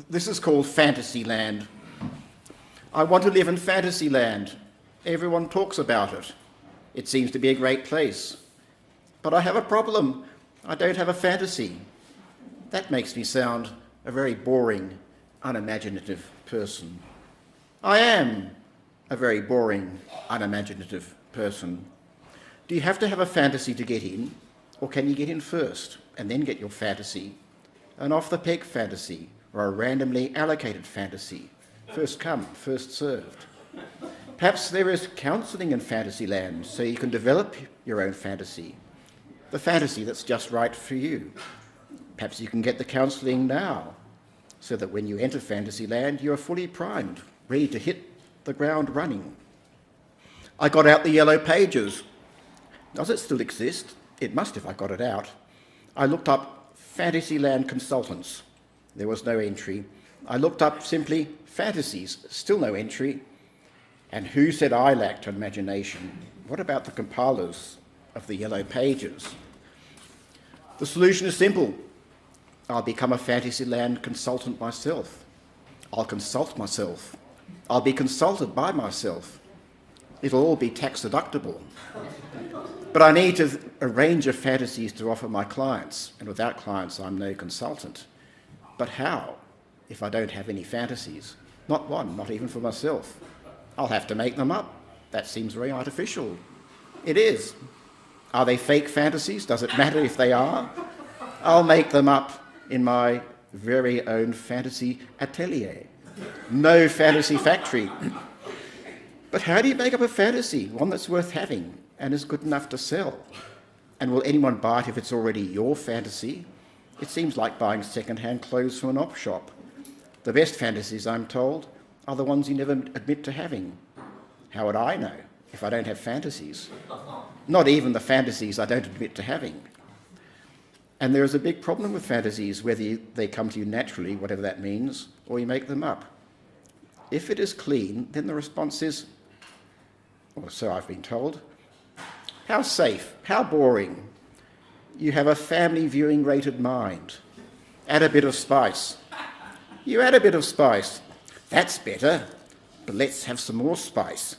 This is called Fantasyland. I want to live in Fantasyland. Everyone talks about it. It seems to be a great place. But I have a problem. I don't have a fantasy. That makes me sound a very boring, unimaginative person. I am a very boring, unimaginative person. Do you have to have a fantasy to get in, or can you get in first and then get your fantasy? An off-the-peg fantasy, or a randomly allocated fantasy? First come, first served. Perhaps there is counselling in Fantasyland, so you can develop your own fantasy, the fantasy that's just right for you. Perhaps you can get the counselling now, so that when you enter Fantasyland, you are fully primed, ready to hit the ground running. I got out the yellow pages. Does it still exist? It must if I got it out. I looked up Fantasyland consultants. There was no entry. I looked up simply fantasies, still no entry. And who said I lacked imagination? What about the compilers of the yellow pages? The solution is simple. I'll become a Fantasyland consultant myself. I'll consult myself. I'll be consulted by myself. It'll all be tax deductible. But I need a range of fantasies to offer my clients, and without clients I'm no consultant. But how, if I don't have any fantasies? Not one, not even for myself. I'll have to make them up. That seems very artificial. It is. Are they fake fantasies? Does it matter if they are? I'll make them up in my very own fantasy atelier. No fantasy factory. But how do you make up a fantasy, one that's worth having and is good enough to sell? And will anyone buy it if it's already your fantasy? It seems like buying second-hand clothes from an op shop. The best fantasies, I'm told, are the ones you never admit to having. How would I know if I don't have fantasies? Not even the fantasies I don't admit to having. And there is a big problem with fantasies, whether they come to you naturally, whatever that means, or you make them up. If it is clean, then the response is, or so I've been told, how safe, how boring. You have a family viewing rated mind. Add a bit of spice. You add a bit of spice. That's better, but let's have some more spice.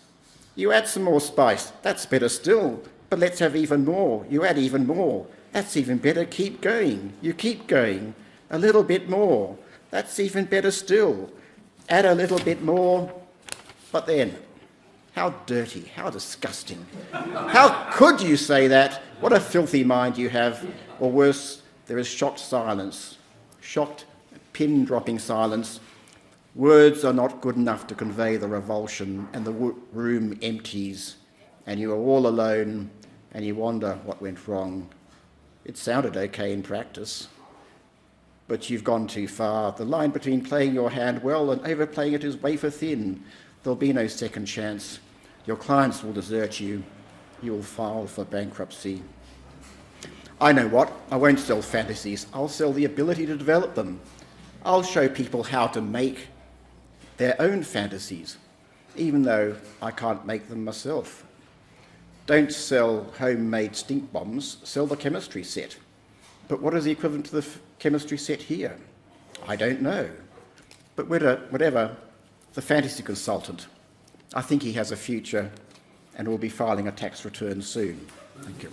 You add some more spice. That's better still, but let's have even more. You add even more. That's even better. Keep going. You keep going. A little bit more. That's even better still. Add a little bit more. But then, how dirty, how disgusting. How could you say that? What a filthy mind you have. Or worse, there is shocked silence. Shocked, pin-dropping silence. Words are not good enough to convey the revulsion, and the room empties, and you are all alone, and you wonder what went wrong. It sounded okay in practice, but you've gone too far. The line between playing your hand well and overplaying it is wafer thin. There'll be no second chance. Your clients will desert you. You will file for bankruptcy. I know what. I won't sell fantasies. I'll sell the ability to develop them. I'll show people how to make their own fantasies, even though I can't make them myself. Don't sell homemade stink bombs, sell the chemistry set. But what is the equivalent to the chemistry set here? I don't know. But whatever, the fantasy consultant, I think he has a future and will be filing a tax return soon. Thank you.